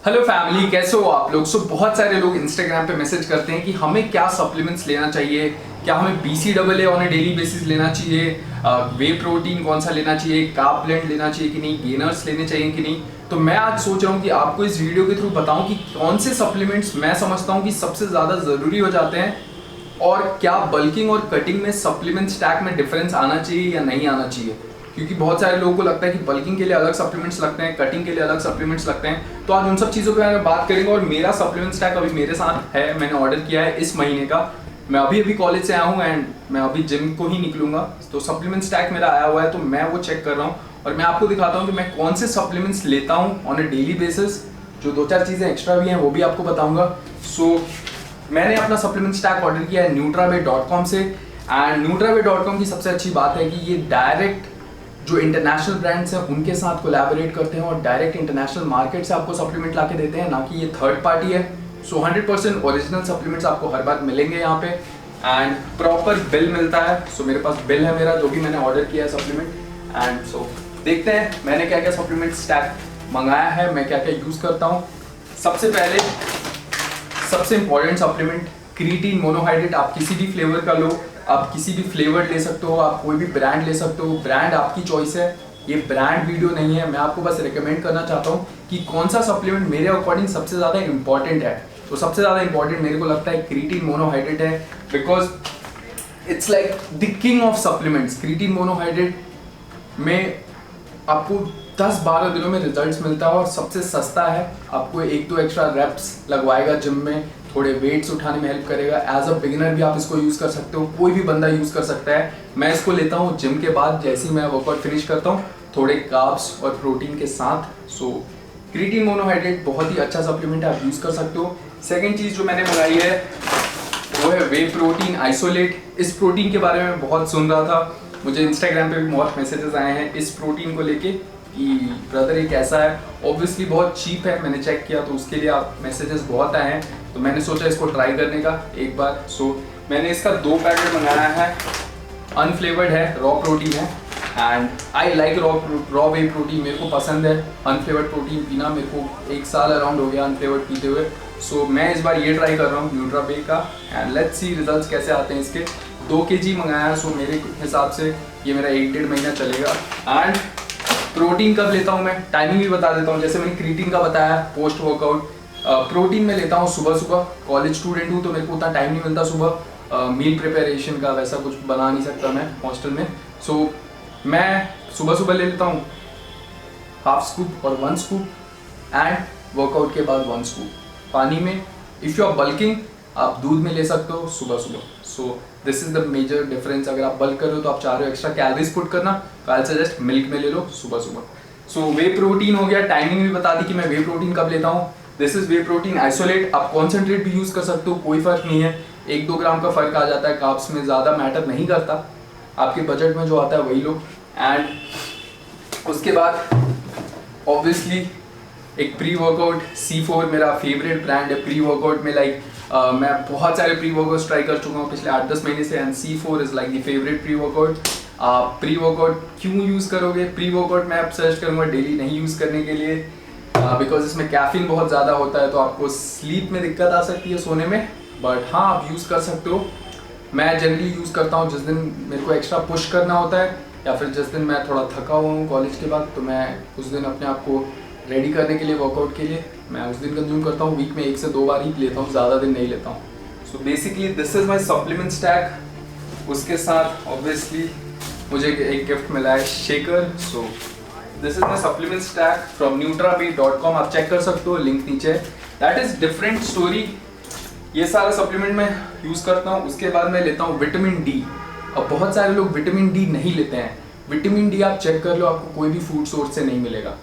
Hello family, कैसे हो आप लोग। बहुत सारे लोग इंस्टाग्राम पे मैसेज करते हैं कि हमें क्या सप्लीमेंट्स लेना चाहिए, क्या हमें BCAA on a daily basis लेना चाहिए, वे प्रोटीन कौन सा लेना चाहिए, कार्ब ब्लेंड लेना चाहिए कि नहीं, गेनर्स लेने चाहिए कि नहीं। तो मैं आज सोच रहा हूँ कि आपको इस वीडियो के थ्रू बताऊँ कि कौन से सप्लीमेंट्स मैं समझता हूँ कि सबसे ज़्यादा ज़रूरी हो जाते हैं और क्या बल्किंग और कटिंग में सप्लीमेंट स्टैक में डिफरेंस आना चाहिए या नहीं आना चाहिए। क्योंकि बहुत सारे लोगों को लगता है कि बल्किंग के लिए अलग सप्लीमेंट्स लगते हैं, कटिंग के लिए अलग सप्लीमेंट्स लगते हैं। तो आज उन सब चीज़ों के बारे में बात करेंगे। और मेरा सप्लीमेंट स्टैक अभी मेरे साथ है, मैंने ऑर्डर किया है इस महीने का। मैं अभी कॉलेज से आया हूँ एंड मैं अभी जिम को ही निकलूंगा, तो सप्लीमेंट स्टैक मेरा आया हुआ है, तो मैं वो चेक कर रहा हूँ और मैं आपको दिखाता हूँ कि मैं कौन से सप्लीमेंट्स लेता हूँ ऑन अ डेली बेसिस। जो दो चार चीज़ें एक्स्ट्रा भी हैं वो भी आपको बताऊंगा। सो मैंने अपना सप्लीमेंट स्टैक ऑर्डर किया है nutrawe.com से। एंड nutrawe.com की सबसे अच्छी बात है कि ये डायरेक्ट जो इंटरनेशनल ब्रांड्स हैं उनके साथ कोलैबोरेट करते हैं और डायरेक्ट इंटरनेशनल मार्केट से आपको सप्लीमेंट ला के देते हैं, ना कि ये थर्ड पार्टी है। सो 100% ओरिजिनल सप्लीमेंट्स आपको हर बार मिलेंगे यहाँ पे एंड प्रॉपर बिल मिलता है। सो मेरे पास बिल है मेरा, जो भी मैंने ऑर्डर किया है सप्लीमेंट। एंड सो देखते हैं मैंने क्या क्या सप्लीमेंट स्टैक मंगाया है, मैं क्या क्या यूज़ करता हूँ। सबसे पहले सबसे इंपॉर्टेंट सप्लीमेंट क्रिएटिन मोनोहाइड्रेट। आप किसी भी फ्लेवर का लो, आप किसी भी फ्लेवर ले सकते हो, आप कोई भी ब्रांड ले सकते हो, ब्रांड आपकी चॉइस है। ये ब्रांड वीडियो नहीं है, मैं आपको बस रिकमेंड करना चाहता हूँ कि कौन सा सप्लीमेंट मेरे अकॉर्डिंग सबसे ज़्यादा इंपॉर्टेंट है। तो सबसे ज़्यादा इंपॉर्टेंट मेरे को लगता है क्रिएटिन मोनोहाइड्रेट है, because it's like the king of supplements. Creatine monohydrate में आपको 10-12 दिनों में रिजल्ट्स मिलता है और सबसे सस्ता है। आपको 1-2 एक्स्ट्रा रेप्स लगवाएगा जिम में, थोड़े वेट्स उठाने में हेल्प करेगा। एज अ बिगिनर भी आप इसको यूज़ कर सकते हो, कोई भी बंदा यूज़ कर सकता है। मैं इसको लेता हूँ जिम के बाद, जैसे ही मैं वर्कआउट फिनिश करता हूँ, थोड़े कार्ब्स और प्रोटीन के साथ। सो क्रिएटिन मोनोहाइड्रेट बहुत ही अच्छा सप्लीमेंट है, आप यूज़ कर सकते हो। सेकेंड चीज़ जो मैंने मंगाई है वो है वे प्रोटीन आइसोलेट। इस प्रोटीन के बारे में बहुत सुन रहा था, मुझे इंस्टाग्राम पे भी बहुत मैसेजेस आए हैं इस प्रोटीन को लेके कि ब्रदर ये कैसा है। ऑब्वियसली बहुत चीप है, मैंने चेक किया तो उसके लिए आप मैसेजेस बहुत आए हैं, तो मैंने सोचा इसको ट्राई करने का एक बार। सो मैंने इसका 2 पैकेट मंगाया है। अनफ्लेवर्ड है, रॉ प्रोटीन है and I like raw whey protein, मेरे को पसंद है अनफ्लेवर्ड प्रोटीन पीना। मेरे को 1 साल अराउंड हो गया अनफ्लेवर्ड पीते हुए। सो मैं इस बार ये ट्राई कर रहा हूँ न्यूट्रावे का एंड लेट्स सी रिजल्ट्स कैसे आते हैं इसके। 2 kg मंगाया, सो मेरे हिसाब से ये मेरा 1-1.5 महीना चलेगा। एंड प्रोटीन कब लेता हूँ मैं, टाइमिंग भी बता देता हूँ। जैसे मैंने क्रिएटिन का बताया पोस्ट वर्कआउट, प्रोटीन में लेता हूँ सुबह सुबह। कॉलेज स्टूडेंट हूँ तो मेरे को उतना टाइम नहीं मिलता सुबह मील प्रिपरेशन का, वैसा कुछ बना नहीं सकता मैं हॉस्टल में। सो मैं सुबह सुबह ले लेता हूँ हाफ स्कूप और 1 स्कूप एंड वर्कआउट के बाद 1 स्कूप पानी में। इफ़ यू आर बल्किंग आप दूध में ले सकते हो सुबह सुबह। So this is the major difference. अगर आप बल्क कर रहे हो तो आप चाह रहे हो एक्स्ट्रा कैलोरीज पुट करना, तो आई सजेस्ट मिल्क में ले लो सुबह सुबह। सो वे प्रोटीन हो गया, टाइमिंग भी बता दी कि मैं वे प्रोटीन कब लेता हूँ। This is way protein isolate. आप कॉन्सेंट्रेट भी यूज़ कर सकते हो, कोई फर्क नहीं है, 1-2 ग्राम का फर्क आ जाता है, कार्ब्स में ज़्यादा मैटर नहीं करता, आपके बजट में जो आता है वही लो। एंड उसके बाद ऑब्वियसली एक प्री वर्कआउट C4 मेरा फेवरेट ब्रांड है प्री वर्कआउट में। लाइक मैं बहुत सारे प्री वर्कआउट्स ट्राई कर चुका हूँ पिछले 8-10 महीने से and C4 is like the favourite pre workout. आप प्री वर्कआउट क्यों यूज़ करोगे, प्री वर्कआउट मैं आप सर्च करूँगा डेली नहीं यूज़ करने के लिए, बिकॉज इसमें कैफीन बहुत ज़्यादा होता है, तो आपको स्लीप में दिक्कत आ सकती है सोने में। बट हाँ आप यूज़ कर सकते हो। मैं जनरली यूज़ करता हूँ जिस दिन मेरे को एक्स्ट्रा पुश करना होता है या फिर जिस दिन मैं थोड़ा थका हुआ हूँ कॉलेज के बाद, तो मैं उस दिन अपने आप को रेडी करने के लिए वर्कआउट के लिए मैं उस दिन कंज्यूम करता हूँ। वीक में 1 से 2 बार ही लेता हूँ, ज़्यादा दिन नहीं लेता हूँ। So basically this is my supplement stack. उसके साथ ऑब्वियसली मुझे एक गिफ्ट मिला है shaker. So this is my supplement stack from nutrawe.com, आप चेक कर सकते हो, लिंक नीचे है। That is different story. ये सारा सप्लीमेंट मैं यूज़ करता हूँ। उसके बाद मैं लेता हूँ विटामिन डी। अब बहुत सारे लोग विटामिन डी नहीं लेते हैं। विटामिन डी आप चेक कर लो, आपको कोई भी फूड सोर्स से नहीं मिलेगा।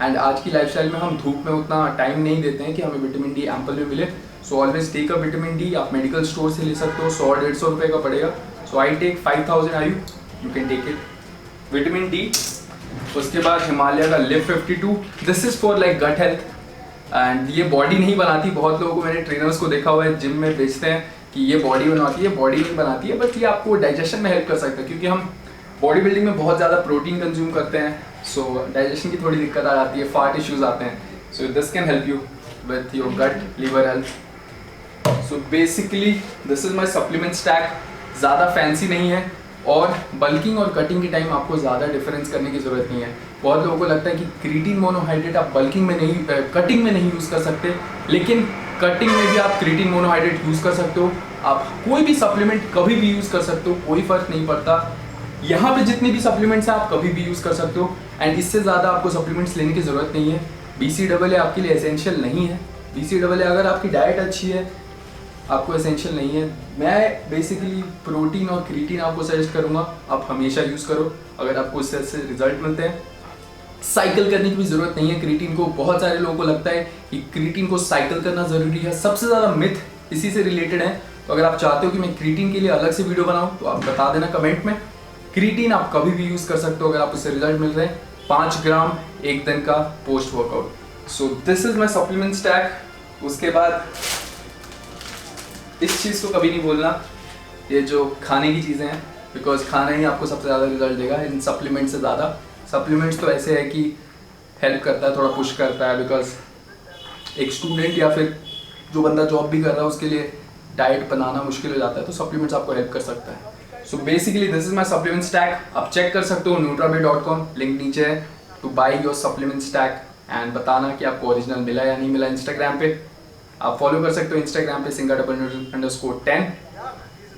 एंड आज की लाइफस्टाइल में हम धूप में उतना टाइम नहीं देते हैं कि हमें विटामिन डी एम्पल में मिले। So always take a vitamin D. आप मेडिकल स्टोर से ले सकते हो, 100-150 रुपये का पड़ेगा। So I take 5000 IU, you can take it vitamin D. उसके बाद हिमालय का Liv 52, this is for like gut health and ये बॉडी नहीं बनाती। बहुत लोगों को मैंने ट्रेनर्स को देखा हुआ है जिम में बेचते हैं कि ये बॉडी बनाती है, बॉडी नहीं बनाती है, बट ये आपको डाइजेशन में हेल्प कर सकता है, क्योंकि हम बॉडी बिल्डिंग में बहुत ज़्यादा प्रोटीन कंज्यूम करते हैं। सो डाइजेशन की थोड़ी दिक्कत आ जाती है, फाट इश्यूज आते हैं। So this can help you with your gut, liver health. So basically this is my supplement stack. ज़्यादा फैंसी नहीं है और बल्किंग और कटिंग के टाइम आपको ज़्यादा डिफरेंस करने की ज़रूरत नहीं है। बहुत लोगों को लगता है कि क्रिएटिन मोनोहाइड्रेट आप बल्किंग में नहीं, कटिंग में नहीं यूज़ कर सकते, लेकिन कटिंग में भी आप क्रिएटिन मोनोहाइड्रेट यूज़ कर सकते हो। आप कोई भी सप्लीमेंट कभी भी यूज़ कर सकते हो, कोई फ़र्क नहीं पड़ता। यहाँ पे जितने भी सप्लीमेंट्स हैं आप कभी भी यूज़ कर सकते हो एंड इससे ज़्यादा आपको सप्लीमेंट्स लेने की ज़रूरत नहीं है। BCAA आपके लिए एसेंशियल नहीं है। BCAA अगर आपकी डाइट अच्छी है आपको एसेंशियल नहीं है। मैं बेसिकली प्रोटीन और क्रिएटिन आपको सजेस्ट करूँगा, आप हमेशा यूज़ करो अगर आपको इससे रिजल्ट मिलते हैं। साइकिल करने की भी ज़रूरत नहीं है क्रिएटिन को। बहुत सारे लोगों को लगता है कि क्रिएटिन को साइकिल करना ज़रूरी है, सबसे ज़्यादा मिथ इसी से रिलेटेड है। तो अगर आप चाहते हो कि मैं क्रिएटिन के लिए अलग से वीडियो बनाऊँ तो आप बता देना कमेंट में। क्रिएटिन आप कभी भी यूज़ कर सकते हो अगर आप उससे रिजल्ट मिल रहे हैं। 5 ग्राम एक दिन का post workout. So this is my supplement stack. उसके बाद इस चीज़ को कभी नहीं भूलना, ये जो खाने की चीज़ें हैं, बिकॉज खाना ही आपको सबसे ज़्यादा रिजल्ट देगा इन सप्लीमेंट से ज़्यादा। सप्लीमेंट्स तो ऐसे है कि हेल्प करता है, थोड़ा पुश करता है, बिकॉज एक स्टूडेंट या फिर जो बंदा जॉब भी कर रहा है उसके लिए डाइट बनाना मुश्किल हो जाता है, तो सप्लीमेंट्स आपको हेल्प कर सकता है। So basically this is my supplement stack. आप चेक कर सकते हो nutrabay.com, लिंक नीचे है, two by your supplement stack and बताना कि आपको ओरिजिनल मिला या नहीं मिला। इंस्टाग्राम पे आप फॉलो कर सकते हो, इंस्टाग्राम पे singa_10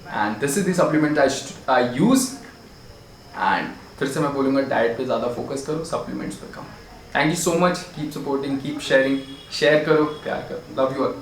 and this is the supplement I use. And फिर से मैं बोलूँगा डाइट पे ज़्यादा फोकस करो, सप्लीमेंट्स पे कम। Thank you so much, keep supporting, keep sharing, share करो, प्यार करो, लव यू ऑल।